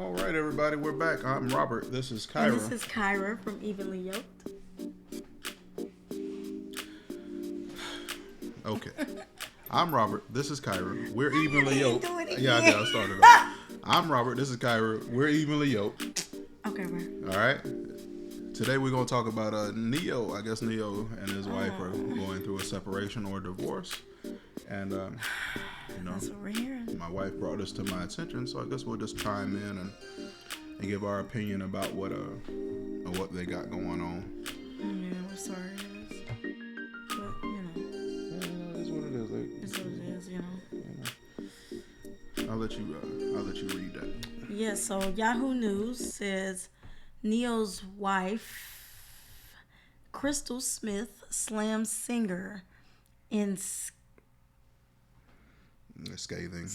All right, everybody, we're back. I'm Robert. This is Kyra. And this is Kyra from Evenly Yoked. Okay. I'm Robert. This is Kyra. We're evenly yoked. Yeah, I did. I started off. I'm Robert. This is Kyra. We're evenly yoked. Okay, man. All right. Today we're going to talk about NeYo. I guess NeYo and his wife are going through a separation or divorce. And, That's what we're hearing. My wife brought this to my attention, so I guess we'll just chime in and give our opinion about what they got going on. Yeah, we're sorry it is. But, Yeah, it's what it is. It's what it is, I'll let you read that. Yeah, so Yahoo News says NeYo's wife, Crystal Smith, slams singer in scathing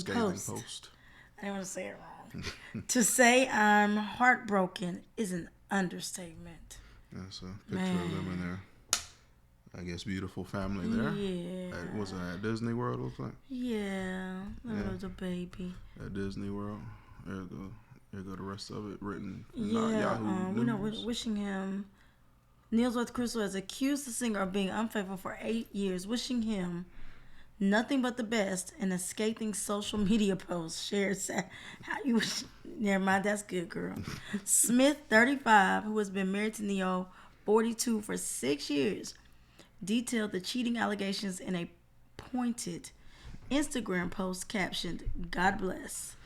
post. I didn't want to say it wrong. To say I'm heartbroken is an understatement. That's a picture of them in their, I guess, beautiful family there. Yeah. Was it at Disney World, looks like? Yeah. That was a baby. At Disney World. There you go the rest of it written. Yahoo News. We're wishing him. NeYo's wife Crystal has accused the singer of being unfaithful for 8 years, wishing him nothing but the best in a scathing social media post shared. How you wish? Never mind, that's good, girl. Smith, 35, who has been married to NeYo, 42, for 6 years, detailed the cheating allegations in a pointed Instagram post captioned, "God bless.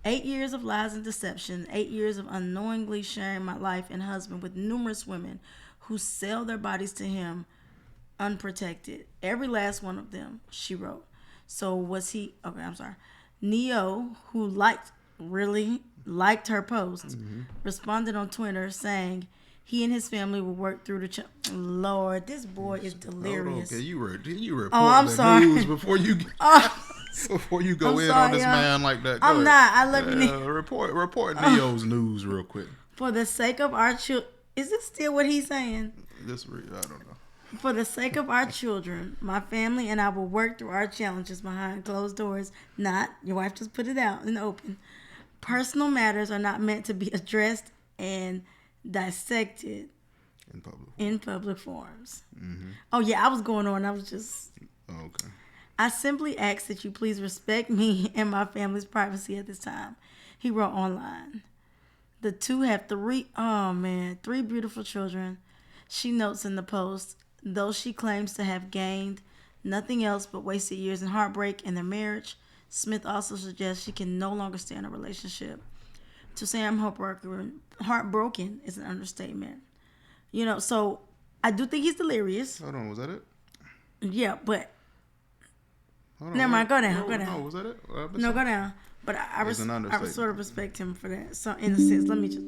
8 years of lies and deception, 8 years of unknowingly sharing my life and husband with numerous women who sell their bodies to him unprotected. Every last one of them," she wrote. So was he... Okay, I'm sorry. NeYo, who really liked her post, responded on Twitter saying he and his family will work through the... Lord, this boy is delirious. Okay, you report I'm the sorry. news before you... Before you go on this man like that. I'm not. I love you. Report NeYo's news real quick. For the sake of our children... Is this still what he's saying? I don't know. For the sake of our children, my family and I will work through our challenges behind closed doors. Not, your wife just put it out in the open. Personal matters are not meant to be addressed and dissected in public forums. Mm-hmm. Oh, yeah, I was going on. I was just... Okay. I simply ask that you please respect me and my family's privacy at this time, he wrote online. The two have three beautiful children. She notes in the post, though she claims to have gained nothing else but wasted years and heartbreak in their marriage, Smith also suggests she can no longer stay in a relationship. To say I'm heartbroken is an understatement. So I do think he's delirious. Hold on, was that it? Yeah, but... Never mind, go down. No, was that it? No, go down. But I sort of respect him for that. So, in a sense, let me just...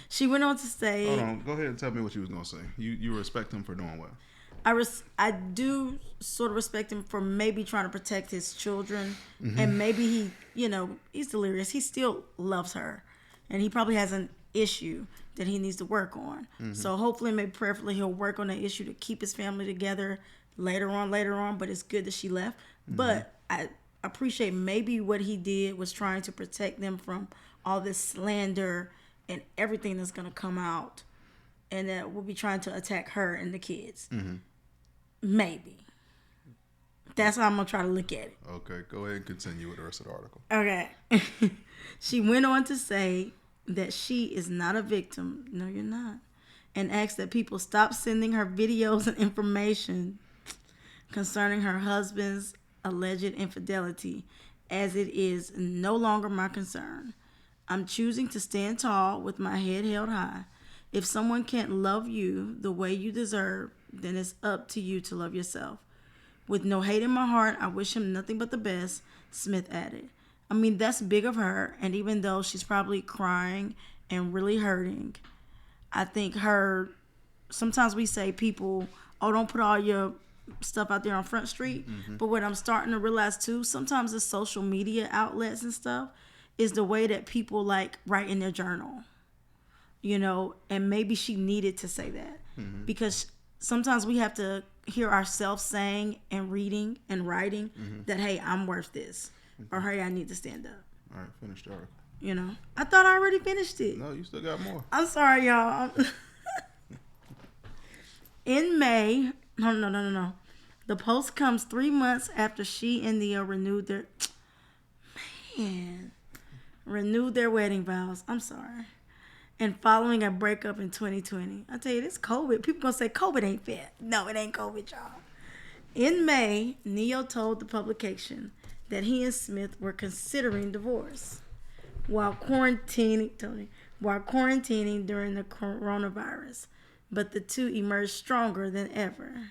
She went on to say... Hold on, go ahead and tell me what you was going to say. You respect him for doing what? I do sort of respect him for maybe trying to protect his children. Mm-hmm. And maybe he's delirious. He still loves her. And he probably has an issue that he needs to work on. Mm-hmm. So hopefully, maybe prayerfully, he'll work on that issue to keep his family together later on. But it's good that she left. Mm-hmm. But I appreciate maybe what he did was trying to protect them from all this slander and everything that's going to come out, and that will be trying to attack her and the kids. Mm-hmm. Maybe. That's how I'm going to try to look at it. Okay, go ahead and continue with the rest of the article. Okay. She went on to say that she is not a victim. No, you're not. And asked that people stop sending her videos and information concerning her husband's alleged infidelity, as it is no longer my concern. I'm choosing to stand tall with my head held high. If someone can't love you the way you deserve, then it's up to you to love yourself. With no hate in my heart, I wish him nothing but the best, Smith added. I mean, that's big of her, and even though she's probably crying and really hurting, I think sometimes we say people, don't put all your stuff out there on Front Street. Mm-hmm. But what I'm starting to realize too, sometimes the social media outlets and stuff is the way that people write in their journal, and maybe she needed to say that. Mm-hmm. Because sometimes we have to hear ourselves saying and reading and writing that, hey, I'm worth this, or hey, I need to stand up. All right, finish the article. You know, I thought I already finished it. No, you still got more. I'm sorry, y'all. In May, no. The post comes 3 months after she and NeYo renewed their wedding vows. I'm sorry. And following a breakup in 2020. I tell you, this COVID. People gonna say COVID ain't fair. No, it ain't COVID, y'all. In May, NeYo told the publication that he and Smith were considering divorce while quarantining during the coronavirus. But the two emerged stronger than ever.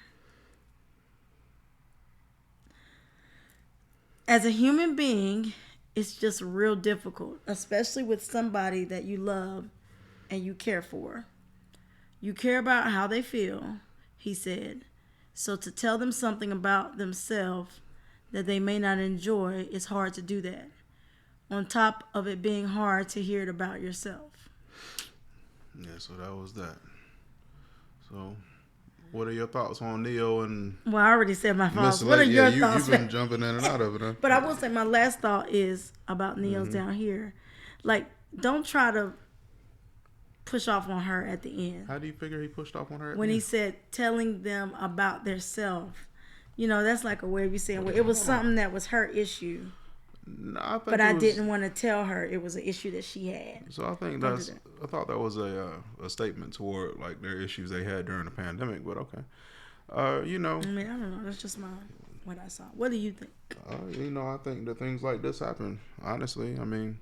As a human being, it's just real difficult, especially with somebody that you love and you care for. You care about how they feel, he said. So to tell them something about themselves that they may not enjoy, it's hard to do that. On top of it being hard to hear it about yourself. Yeah, so that was that. So, what are your thoughts on NeYo and? Well, I already said my thoughts. What are your thoughts? You've been jumping in and out of it, huh? But I will say my last thought is about NeYo's down here. Like, don't try to push off on her at the end. How do you figure he pushed off on her? When he said telling them about their self, you know, that's like a way of you saying, well, it was something that was her issue. No, but I didn't want to tell her it was an issue that she had. So I think I thought that was a statement toward like their issues they had during the pandemic. But okay, you know. I mean, I don't know. That's just what I saw. What do you think? You know, I think that things like this happen. Honestly, I mean,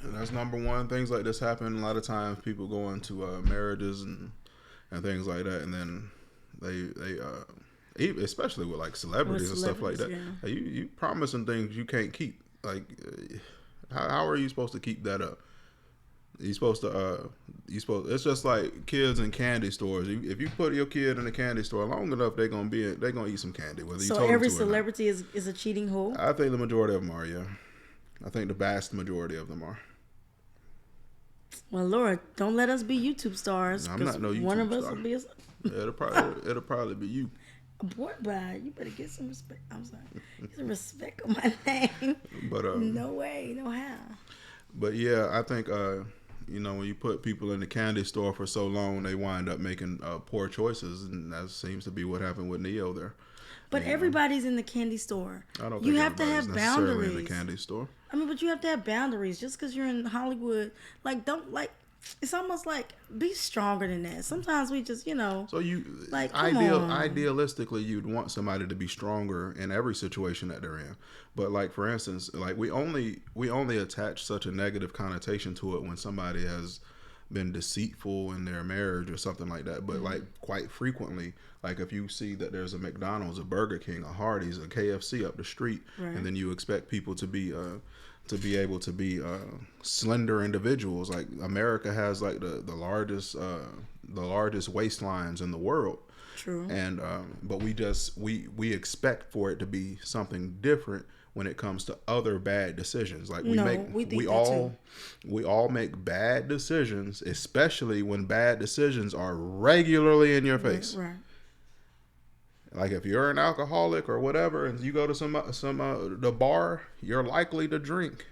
that's number one. Things like this happen. A lot of times, people go into marriages and things like that, and then they especially with like celebrities and stuff like that. Yeah. You promising things you can't keep. Like, how are you supposed to keep that up? It's just like kids in candy stores. If you put your kid in a candy store long enough, they're gonna eat some candy. Whether you so every celebrity is a cheating whore? I think the majority of them are. Yeah, I think the vast majority of them are. Well, Lord, don't let us be YouTube stars. No, I'm not no YouTube one of star. us will be. It'll probably be you. Boy, but you better get some respect. I'm sorry, get some respect on my name. But no way, no how. But yeah, I think you know, when you put people in the candy store for so long, they wind up making poor choices, and that seems to be what happened with NeYo there. But everybody's in the candy store. I don't think you have to have boundaries in the candy store. I mean, but you have to have boundaries. Just because you're in Hollywood, it's almost like be stronger than that. Sometimes we just, you know. So idealistically, you'd want somebody to be stronger in every situation that they're in. But like for instance, like we only attach such a negative connotation to it when somebody has been deceitful in their marriage or something like that. But like quite frequently, like if you see that there's a McDonald's, a Burger King, a Hardee's, a KFC up the street, right, and then you expect people to be able to be slender individuals. Like America has like the largest waistlines in the world. True. And but we expect for it to be something different when it comes to other bad decisions. Like we all make bad decisions, especially when bad decisions are regularly in your face. Right. Like if you're an alcoholic or whatever, and you go to the bar, you're likely to drink.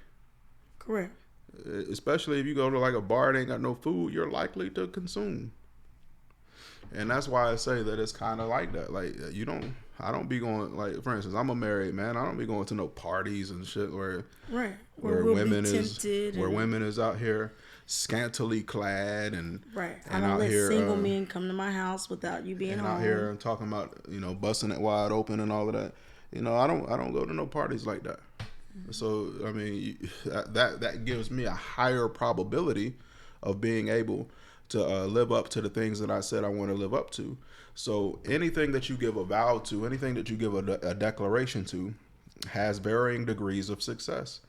Correct. Especially if you go to like a bar that ain't got no food, you're likely to consume. And that's why I say that it's kind of like that. Like I don't be going, like for instance, I'm a married man. I don't be going to no parties and shit where women is out here scantily clad and right. And I don't let single men come to my house without you being home. Out here and talking about, you know, busting it wide open and all of that. You know, I don't go to no parties like that. Mm-hmm. So I mean, that gives me a higher probability of being able to live up to the things that I said I want to live up to. So anything that you give a vow to, anything that you give a declaration to, has varying degrees of success.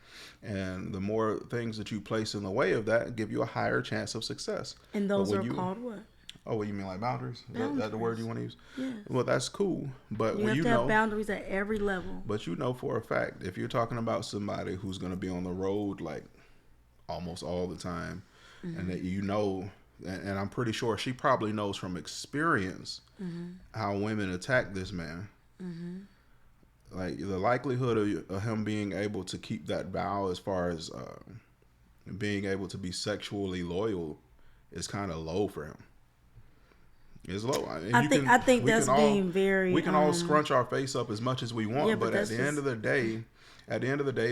And the more things that you place in the way of that give you a higher chance of success. And those are called what? Oh, what you mean, like boundaries? Is that the word you want to use? Yeah. Well, that's cool. But you have to have boundaries at every level. But you know for a fact, if you're talking about somebody who's going to be on the road like almost all the time, mm-hmm. and that you know, and I'm pretty sure she probably knows from experience mm-hmm. how women attack this man. Mm-hmm. like the likelihood of him being able to keep that vow as far as being able to be sexually loyal is kind of low for him. It's low. And I think that's being very. We can all scrunch our face up as much as we want, Yeah, but at the end of the day,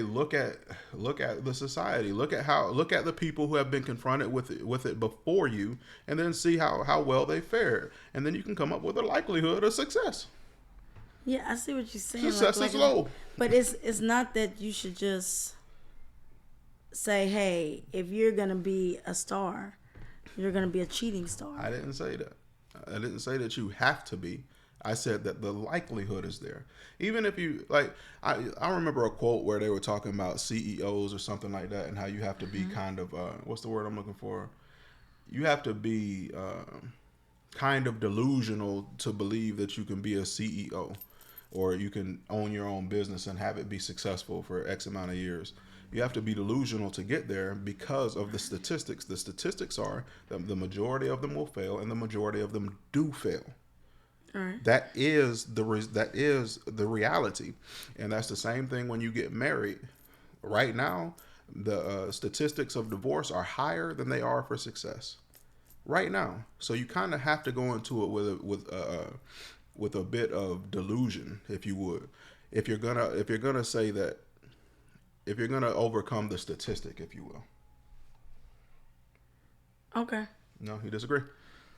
look at the society. Look at the people who have been confronted with it before you, and then see how well they fared, and then you can come up with a likelihood of success. Yeah, I see what you're saying. Success is low, but it's not that you should just say, hey, if you're gonna be a star, you're gonna be a cheating star. I didn't say that. I didn't say that you have to be. I said that the likelihood is there. Even if you, like, I remember a quote where they were talking about CEOs or something like that, and how you have to be kind of, what's the word I'm looking for? You have to be kind of delusional to believe that you can be a CEO, or you can own your own business and have it be successful for X amount of years. You have to be delusional to get there because of the statistics. The statistics are that the majority of them will fail, and the majority of them do fail. All right. That is the reality, and that's the same thing when you get married. Right now, the statistics of divorce are higher than they are for success. Right now, so you kind of have to go into it with a bit of delusion, if you would, if you're gonna say that. If you're going to overcome the statistic, if you will. Okay. No, you disagree?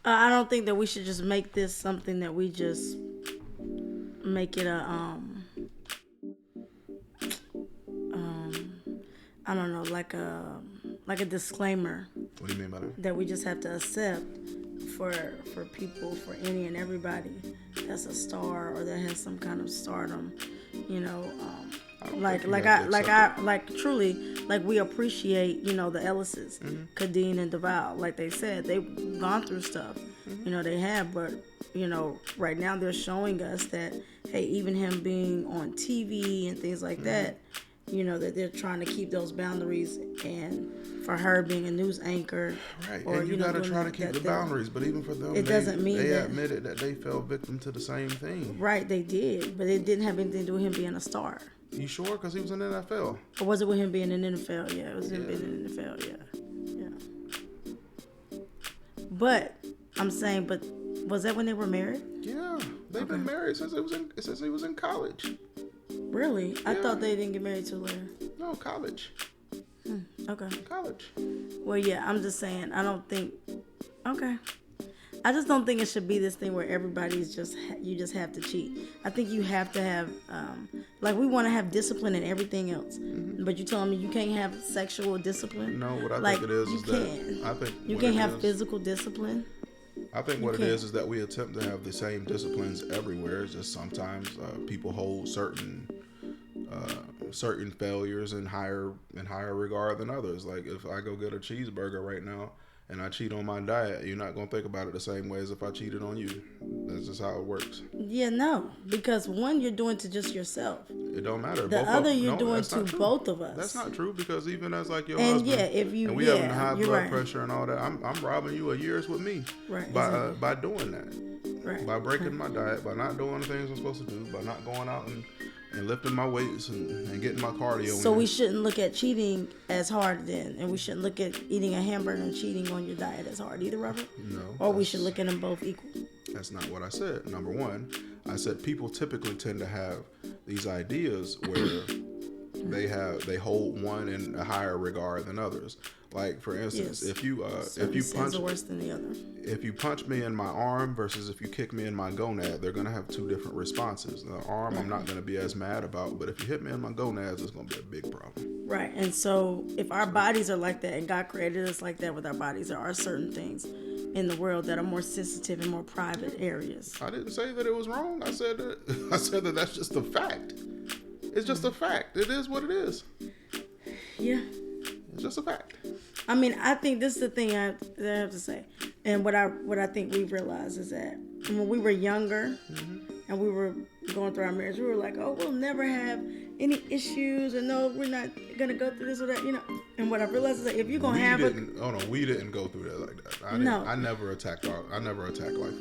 I don't think that we should just make this something that we just make it a I don't know, like a disclaimer. What do you mean by that? That we just have to accept for people, for any and everybody that's a star or that has some kind of stardom, you know. Truly, like we appreciate, you know, the Ellises, Kadeen and DeVal. Like they said, they've gone through stuff, you know, they have, but you know, right now they're showing us that, hey, even him being on TV and things like that, you know, that they're trying to keep those boundaries, and for her being a news anchor, right? Or, and you got to try to keep the boundaries, but even for them, it doesn't mean they that admitted that they fell victim to the same thing. Right, they did, but it didn't have anything to do with him being a star. You sure? Because he was in the NFL. Or was it with him being in the NFL? Yeah, it was him being in the NFL. Yeah. But I'm saying, but was that when they were married? Yeah, they've been married since he was in college. Really? I thought they didn't get married till later. No, college. Okay. College. Well, yeah, I'm just saying, I don't think. Okay. I just don't think it should be this thing where everybody's you just have to cheat. I think you have to have, like we want to have discipline and everything else. But you telling me you can't have sexual discipline? No, what I think it is that I think you can't have physical discipline. I think what it is that we attempt to have the same disciplines everywhere. It's just sometimes people hold certain failures in higher regard than others. Like if I go get a cheeseburger right now and I cheat on my diet, you're not gonna think about it the same way as if I cheated on you. That's just how it works. Yeah, no, because one you're doing to just yourself. It don't matter. The other you're doing to both of us. That's not true, because even as like your and husband, and we having high blood pressure and all that, I'm robbing you of years with me, right? By doing that, right? By breaking my diet, by not doing the things I'm supposed to do, by not going out and lifting my weights and getting my cardio. So we shouldn't look at cheating as hard then, and we shouldn't look at eating a hamburger and cheating on your diet as hard either, Robert. No. Or we should look at them both equal. That's not what I said. Number one, I said people typically tend to have these ideas where they hold one in a higher regard than others. Like for instance, if you punch worse than the other. If you punch me in my arm versus if you kick me in my gonad, they're gonna have two different responses. The arm I'm not gonna be as mad about, but if you hit me in my gonads, it's gonna be a big problem. Right, and so if our bodies are like that, and God created us like that with our bodies, there are certain things in the world that are more sensitive and more private areas. I didn't say that it was wrong. I said that that's just a fact. It's just a fact. It is what it is. Yeah. It's just a fact. I mean, I think this is the thing I have to say. And what I think we realized is that when we were younger and we were going through our marriage, we were like, oh, we'll never have any issues, or no, we're not going to go through this or that, you know. And what I realized is that if you're going to have we didn't go through that like that. I never attacked life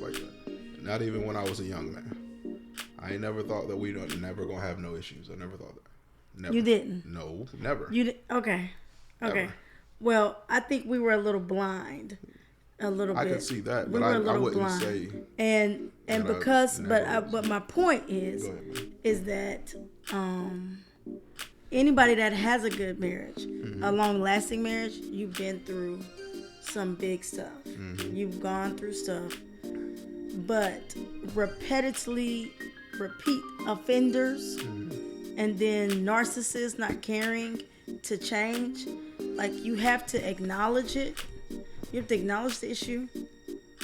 like that. Not even when I was a young man. I ain't never thought that we don't never gonna have no issues. I never thought that. Never. You didn't? No, never. You did? Okay. Never. Well, I think we were a little blind. A little bit. I could see that, but we were a I little wouldn't blind. say. And because, but my point is, that anybody that has a good marriage, a long-lasting marriage, you've been through some big stuff. You've gone through stuff, but repetitively repeat offenders, and then narcissists not caring to change. Like, you have to acknowledge it. You have to acknowledge the issue.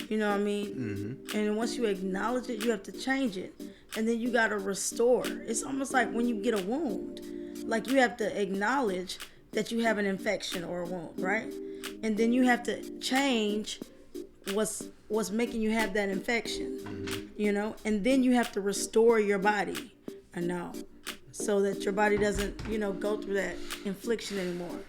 You know what I mean? And once you acknowledge it, you have to change it. And then you got to restore. It's almost like when you get a wound. Like, you have to acknowledge that you have an infection or a wound, right? And then you have to change what's making you have that infection, you know? And then you have to restore your body. I know. So that your body doesn't, go through that infliction anymore.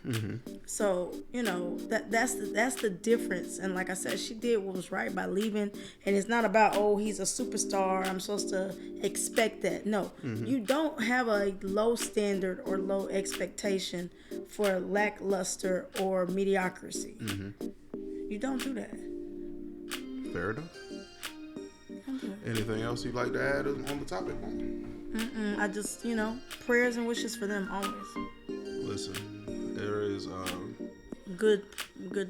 So, that's the difference. And like I said, she did what was right by leaving. And it's not about, oh, he's a superstar, I'm supposed to expect that. No, you don't have a low standard or low expectation for lackluster or mediocrity. You don't do that. Fair enough. Anything else you'd like to add on the topic? I just, prayers and wishes for them always. Listen, there is good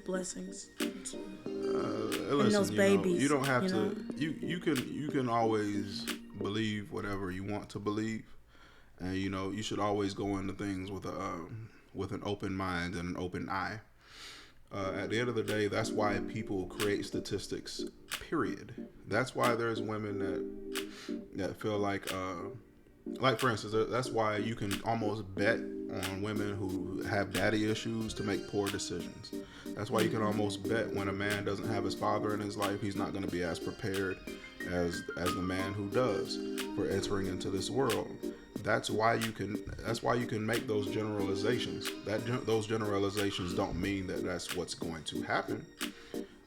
blessings. Listen, those babies. You don't have to. You can always believe whatever you want to believe, and you should always go into things with an open mind and an open eye. At the end of the day, that's why people create statistics, period. That's why there's women that feel like for instance, that's why you can almost bet on women who have daddy issues to make poor decisions. That's why you can almost bet when a man doesn't have his father in his life, he's not going to be as prepared as the man who does for entering into this world. That's why you can make those generalizations. Those generalizations don't mean that that's what's going to happen.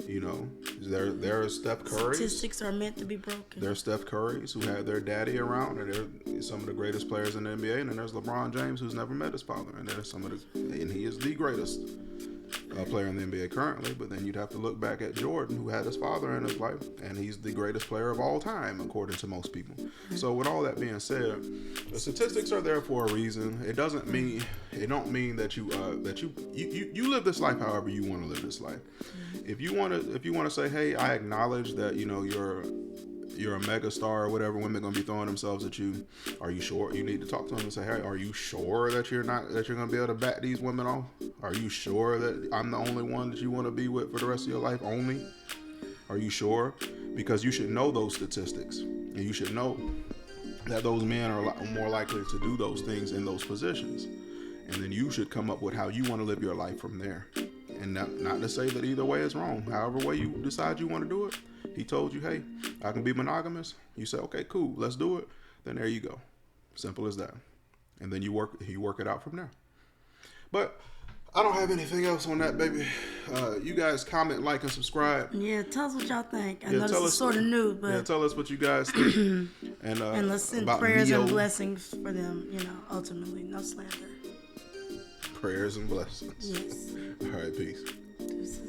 There are Steph Currys. Statistics are meant to be broken. There's Steph Currys who had their daddy around, and they're some of the greatest players in the NBA. And then there's LeBron James, who's never met his father, and and he is the greatest player in the NBA currently. But then you'd have to look back at Jordan, who had his father in his life, and he's the greatest player of all time, according to most people. So with all that being said, the statistics are there for a reason. It don't mean that you live this life however you want to live this life. If you want to say, hey, I acknowledge that you're a mega star or whatever, women gonna be throwing themselves at you. Are you sure? You need to talk to them and say, hey, are you sure that you're gonna be able to back these women off? Are you sure that I'm the only one that you want to be with for the rest of your life only? Are you sure? Because you should know those statistics, and you should know that those men are a lot more likely to do those things in those positions, and then you should come up with how you want to live your life from there. And not to say that either way is wrong. However way you decide you want to do it. He told you, hey, I can be monogamous. You say, okay, cool, let's do it. Then there you go. Simple as that. And then you work it out from there. But I don't have anything else on that, baby. You guys comment, like, and subscribe. Yeah, tell us what y'all think. I know this is sort of new, but tell us what you guys think. and let's send prayers and blessings for them. Ultimately, no slander. Prayers and blessings. Yes. All right, peace. Deuces.